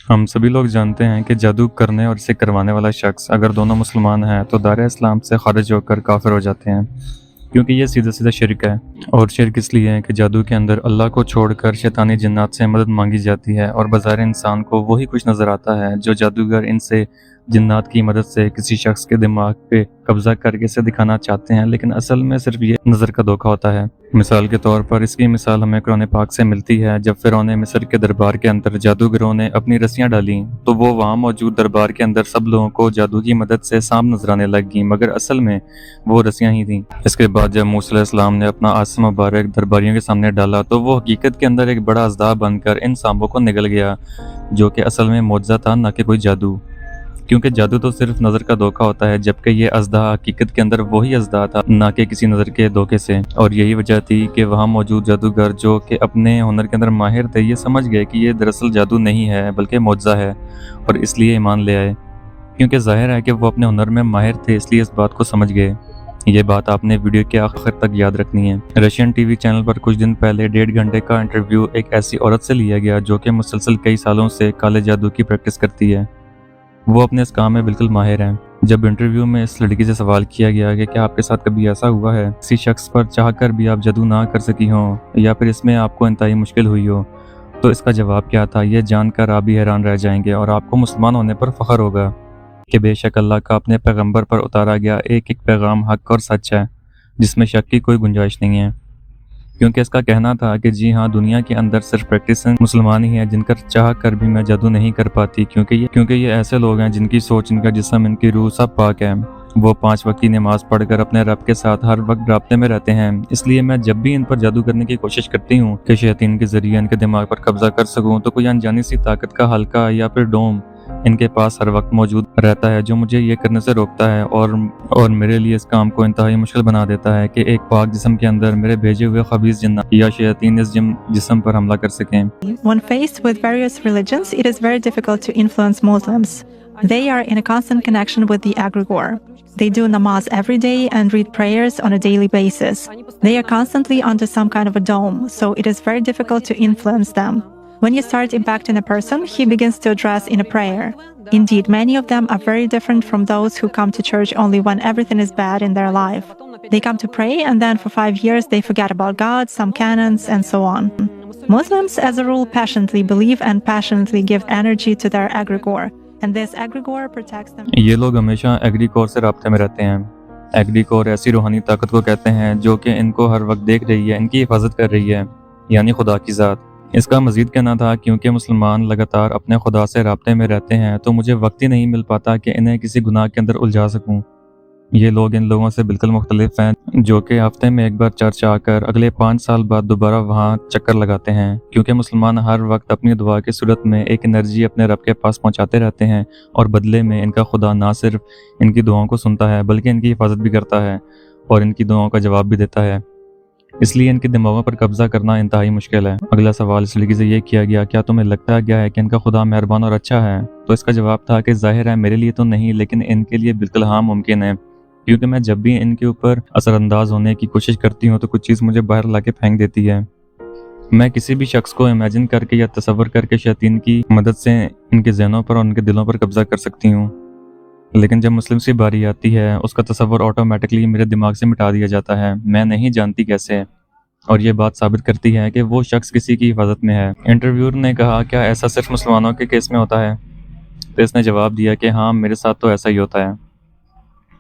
हम सभी लोग जानते हैं कि जादू करने और इसे करवाने वाला शख्स अगर दोनों मुसलमान हैं तो दायरा इस्लाम से खारिज होकर काफिर हो जाते हैं, क्योंकि ये सीधा सीधा शिरक है। और शिरक इसलिए है कि जादू के अंदर अल्लाह को छोड़कर शैतानी जिन्नात से मदद मांगी जाती है और बज़ाहिर इंसान को वही कुछ नज़र आता है जो जादूगर इनसे जिन्नात की मदद से किसी शख्स के दिमाग पे कब्जा करके इसे दिखाना चाहते हैं, लेकिन असल में सिर्फ ये नज़र का धोखा होता है। मिसाल के तौर पर इसकी मिसाल हमें कुरान पाक से मिलती है। जब फिरौन मिस्र के दरबार के अंदर जादूगरों ने अपनी रस्सियां डाली तो वो वहाँ मौजूद दरबार के अंदर सब लोगों को जादू की मदद से सांप नजर आने लग गई, मगर असल में वो रस्सियां ही थीं। इसके बाद जब मूसा अलैहिस्सलाम ने अपना आसा मुबारक दरबारियों के सामने डाला तो वो हकीकत के अंदर एक बड़ा अज़दा बनकर इन सांपों को निगल गया, जो कि असल में मुआजिज़ा था, ना कि कोई जादू। क्योंकि जादू तो सिर्फ नज़र का धोखा होता है, जबकि ये अज़दा हकीकत के अंदर वही अज़दा था, ना कि किसी नज़र के धोखे से। और यही वजह थी कि वहाँ मौजूद जादूगर जो कि अपने हुनर के अंदर माहिर थे, ये समझ गए कि ये दरअसल जादू नहीं है बल्कि मुआजिज़ा है, और इसलिए ईमान ले आए। क्योंकि ज़ाहिर है कि वो अपने हुनर में माहिर थे, इसलिए इस बात को समझ गए। ये बात आपने वीडियो के आखिर तक याद रखनी है। रशियन टीवी चैनल पर कुछ दिन पहले 1.5 घंटे का इंटरव्यू एक ऐसी औरत से लिया गया जो कि मुसलसल कई सालों से काले जादू की प्रैक्टिस करती है। वो अपने इस काम में बिल्कुल माहिर हैं। जब इंटरव्यू में इस लड़की से सवाल किया गया कि क्या आपके साथ कभी ऐसा हुआ है किसी शख्स पर चाहकर भी आप जादू ना कर सकी हो, या फिर इसमें आपको इंतहाई मुश्किल हुई हो, तो इसका जवाब क्या था, ये जानकर आप भी हैरान रह जाएंगे और आपको मुसलमान होने पर फख्र होगा कि बेशक अल्लाह का अपने पैगंबर पर उतारा गया एक एक पैगाम हक और सच है, जिसमें शक की कोई गुंजाइश नहीं है। क्योंकि इसका कहना था कि जी हाँ, दुनिया के अंदर सिर्फ प्रैक्टिसिंग मुसलमान ही हैं जिनकर चाह कर भी मैं जादू नहीं कर पाती, क्योंकि ये ऐसे लोग हैं जिनकी सोच, इनका जिस्म, इनकी रूह सब पाक है। वो 5 वक्त की नमाज पढ़कर अपने रब के साथ हर वक्त राब्ते में रहते हैं। इसलिए मैं जब भी इन पर जादू करने की कोशिश करती हूँ कि शैतान के जरिए इनके दिमाग पर कब्जा कर सकूँ, तो कोई अनजानी सी ताकत का हल्का या फिर डोम इनके पास हर वक्त मौजूद रहता है, जो मुझे ये करने से रोकता है और मेरे लिए इस काम को इंतहाई मुश्किल बना देता है कि एक पाक जिस्म के अंदर मेरे भेजे हुए खबीस जिन्नात या शैतान इस जिस्म पर हमला कर सकें। When faced with various religions, it is very difficult to influence Muslims. They are in a constant connection with the egregore. They do namaz every day and read prayers on a daily basis. They are constantly under some kind of a dome, so it is very difficult to influence them. When you start impacting a person, he begins to address in a prayer. Indeed, many of them are very different from those who come to church only when everything is bad in their life. They come to pray and then for 5 years they forget about God, some canons, and so on. Muslims, as a rule, passionately believe and passionately give energy to their egregore, and this egregore protects them. ये लोग हमेशा एग्रीकोर से राब्ते में रहते हैं। एग्रीकोर ऐसी रूहानी ताकत को कहते हैं जो कि इनको हर वक्त देख रही है, इनकी हिफाजत कर रही है, यानी खुदा की ज़ात। इसका मजीद कहना था, क्योंकि मुसलमान लगातार अपने खुदा से राब्ते में रहते हैं तो मुझे वक्त ही नहीं मिल पाता कि इन्हें किसी गुनाह के अंदर उलझा सकूं। ये लोग इन लोगों से बिल्कुल मुख्तलिफ हैं जो कि हफ्ते में एक बार चर्च आकर अगले 5 साल बाद दोबारा वहाँ चक्कर लगाते हैं, क्योंकि मुसलमान हर वक्त अपनी दुआ की सूरत में एक एनर्जी अपने रब के पास पहुँचाते रहते हैं और बदले में इनका खुदा ना सिर्फ इनकी दुआओं को सुनता है बल्कि इनकी हिफाजत भी करता है और इनकी दुआओं का जवाब भी देता है। इसलिए इनके दिमागों पर कब्जा करना इंतहाई मुश्किल है। अगला सवाल इस लड़की से ये किया गया, क्या तुम्हें लगता क्या है कि इनका खुदा मेहरबान और अच्छा है? तो इसका जवाब था कि जाहिर है मेरे लिए तो नहीं, लेकिन इनके लिए बिल्कुल हाँ मुमकिन है, क्योंकि मैं जब भी इनके ऊपर असरअंदाज होने की कोशिश करती हूँ तो कुछ चीज़ मुझे बाहर ला के फेंक देती है। मैं किसी भी शख्स को इमेजिन करके या तसव्वुर करके शैतान की मदद से इनके जहनों पर और उनके दिलों पर कब्जा कर सकती हूँ, लेकिन जब मुस्लिम से बारी आती है उसका तसव्वुर ऑटोमेटिकली मेरे दिमाग से मिटा दिया जाता है। मैं नहीं जानती कैसे, और ये बात साबित करती है कि वो शख्स किसी की हिफाजत में है। इंटरव्यूअर ने कहा, क्या ऐसा सिर्फ मुसलमानों के केस में होता है? तो इसने जवाब दिया कि हाँ, मेरे साथ तो ऐसा ही होता है।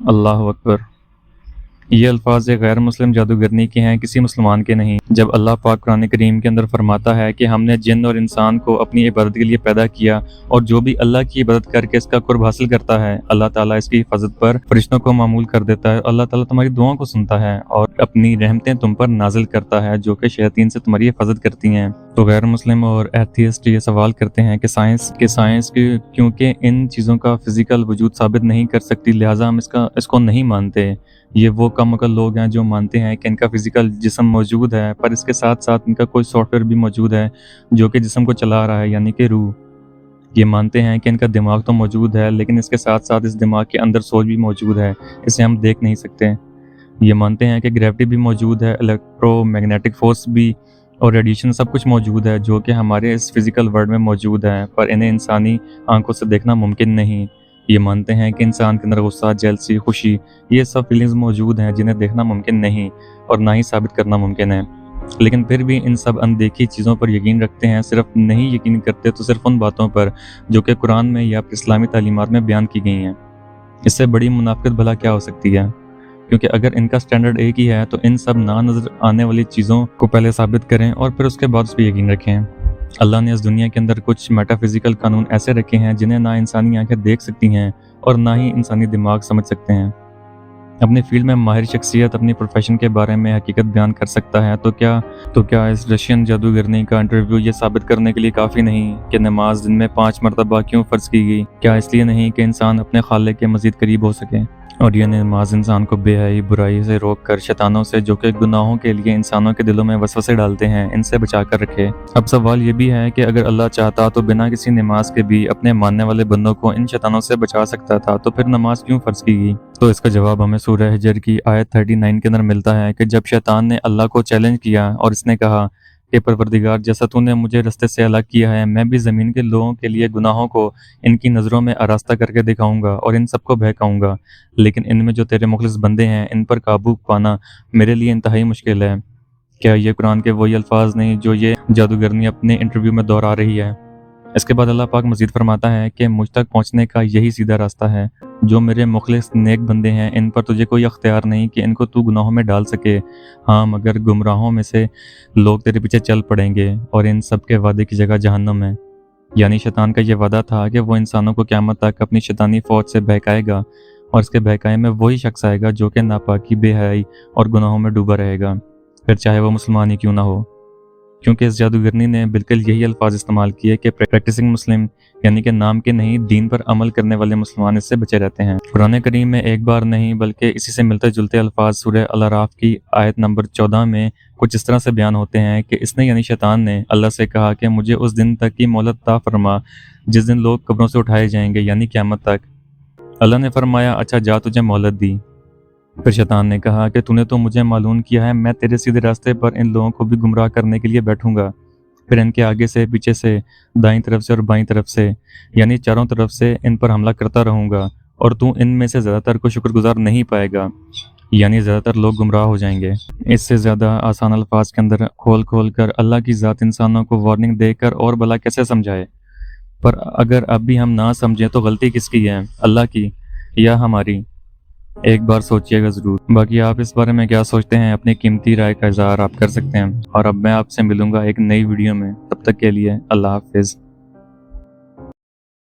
अल्लाह अकबर। ये अल्फाज एक गैर मुस्लिम जादूगरनी के हैं, किसी मुसलमान के नहीं। जब अल्लाह पाक कुरान करीम के अंदर फरमाता है कि हमने जिन और इंसान को अपनी इबादत के लिए पैदा किया और जो भी अल्लाह की इबादत करके इसका कुर्ब हासिल करता है, अल्लाह ताला इसकी हिफाजत पर फरिश्तों को मामूल कर देता है। अल्लाह ताला तुम्हारी दुआओं को सुनता है और अपनी रहमतें तुम पर नाजिल करता है, जो कि शैतान से तुम्हारी हिफाजत करती हैं। तो गैर मुस्लिम और एथियस्ट ये सवाल करते हैं कि साइंस क्योंकि इन चीज़ों का फिजिकल वजूद साबित नहीं कर सकती, लिहाजा हम इसको नहीं मानते। ये वो कम अकल लोग हैं जो मानते हैं कि इनका फिजिकल जिस्म मौजूद है, पर इसके साथ साथ इनका कोई सॉफ्टवेयर भी मौजूद है जो कि जिस्म को चला रहा है, यानी कि रूह। ये मानते हैं कि इनका दिमाग तो मौजूद है, लेकिन इसके साथ साथ इस दिमाग के अंदर सोच भी मौजूद है, इसे हम देख नहीं सकते। ये मानते हैं कि ग्रेविटी भी मौजूद है, इलेक्ट्रोमैग्नेटिक फोर्स भी اور रेडिएशन सब कुछ मौजूद है जो कि हमारे इस फिजिकल वर्ल्ड में मौजूद है, पर इन्हें इंसानी आंखों से देखना मुमकिन नहीं। ये मानते हैं कि इंसान के अंदर गुस्सा, जेलसी, खुशी, ये सब फीलिंग्स मौजूद हैं जिन्हें देखना मुमकिन नहीं और ना ही साबित करना मुमकिन है। लेकिन फिर भी इन सब अनदेखी चीज़ों पर यकीन रखते हैं। सिर्फ नहीं यकीन करते तो सिर्फ उन बातों पर जो कि कुरान में या इस्लामी तालीमात में बयान की गई हैं। इससे बड़ी मुनाफिकत भला क्या हो सकती है? क्योंकि अगर इनका स्टैंडर्ड एक ही है तो इन सब ना नजर आने वाली चीज़ों को पहले साबित करें और फिर उसके बाद उस पर यकीन रखें। अल्लाह ने इस दुनिया के अंदर कुछ मेटाफिजिकल कानून ऐसे रखे हैं जिन्हें ना इंसानी आंखें देख सकती हैं और ना ही इंसानी दिमाग समझ सकते हैं। अपनी फील्ड में माहिर शख्सियत अपनी प्रोफेशन के बारे में हकीकत बयान कर सकता है तो क्या इस रशियन जादूगरनी का इंटरव्यू ये साबित करने के लिए काफ़ी नहीं कि नमाज दिन में 5 मरतबा क्यों फ़र्ज़ की गई? क्या इसलिए नहीं कि इंसान अपने खालिक के मज़ीद करीब हो सके? और यह नमाज इंसान को बेहयाई, बुराई से रोक कर शैतानों से जो कि गुनाहों के लिए इंसानों के दिलों में वसवसे डालते हैं, इनसे बचा कर रखे। अब सवाल ये भी है कि अगर अल्लाह चाहता तो बिना किसी नमाज के भी अपने मानने वाले बंदों को इन शैतानों से बचा सकता था, तो फिर नमाज क्यों फ़र्ज़ की गई? तो इसका जवाब हमें सूरह हिजर की आयत 39 के अंदर मिलता है कि जब शैतान ने अल्लाह को चैलेंज किया और इसने कहा कि परवरदिगार, जैसा तूने मुझे रास्ते से अलग किया है, मैं भी ज़मीन के लोगों के लिए गुनाहों को इनकी नज़रों में आरास्ता करके दिखाऊंगा और इन सबको बहकाऊंगा, लेकिन इनमें जो तेरे मुखलिस बंदे हैं इन पर काबू पाना मेरे लिए इंतहाई मुश्किल है। क्या ये कुरान के वही अल्फाज नहीं जो ये जादूगरनी अपने इंटरव्यू में दोहरा रही है? इसके बाद अल्लाह पाक मज़ीद फरमाता है कि मुझ तक पहुँचने का यही सीधा रास्ता है। जो मेरे मुखलिस नेक बंदे हैं इन पर तुझे कोई अख्तियार नहीं कि इनको तू गुनाहों में डाल सके। हाँ, मगर गुमराहों में से लोग तेरे पीछे चल पड़ेंगे और इन सब के वादे की जगह जहन्नम है। यानी शैतान का ये वादा था कि वो इंसानों को क़यामत तक अपनी शैतानी फ़ौज से बहकाएगा और इसके बहकाए में वही शख्स आएगा जो कि नापाकी, बेहयाई और गुनाहों में डूबा रहेगा, फिर चाहे वो मुसलमान ही क्यों ना हो। क्योंकि इस जादूगरनी ने बिल्कुल यही अल्फाज इस्तेमाल किए कि प्रैक्टिसिंग मुस्लिम यानी कि नाम के नहीं दीन पर अमल करने वाले मुसलमान इससे बचे रहते हैं। कुरान करीम में एक बार नहीं बल्कि इसी से मिलते जुलते अल्फाज सूरह अल-अराफ की आयत नंबर 14 में कुछ इस तरह से बयान होते हैं कि इसने यानी शैतान ने अल्लाह से कहा कि मुझे उस दिन तक की मोहलत ता फरमा जिस दिन लोग कब्रों से उठाए जाएंगे, यानी क़यामत तक। अल्लाह ने फरमाया, अच्छा जा, तुझे मोहलत दी। फिर शैतान ने कहा कि तूने तो मुझे मालूम किया है, मैं तेरे सीधे रास्ते पर इन लोगों को भी गुमराह करने के लिए बैठूंगा। फिर इनके आगे से, पीछे से, दाईं तरफ से और बाईं तरफ से, यानी चारों तरफ से इन पर हमला करता रहूंगा और तू इनमें से ज़्यादातर को शुक्रगुजार नहीं पाएगा, यानी ज़्यादातर लोग गुमराह हो जाएंगे। इससे ज़्यादा आसान अल्फाज के अंदर खोल खोल कर अल्लाह की ज़ात इंसानों को वार्निंग देकर और भला कैसे समझाए। पर अगर अब भी हम ना समझें तो गलती किसकी है, अल्लाह की या हमारी? एक बार सोचिएगा ज़रूर। बाकी आप इस बारे में क्या सोचते हैं, अपनी कीमती राय का इज़हार आप कर सकते हैं। और अब मैं आपसे मिलूंगा एक नई वीडियो में, तब तक के लिए अल्लाह हाफिज़।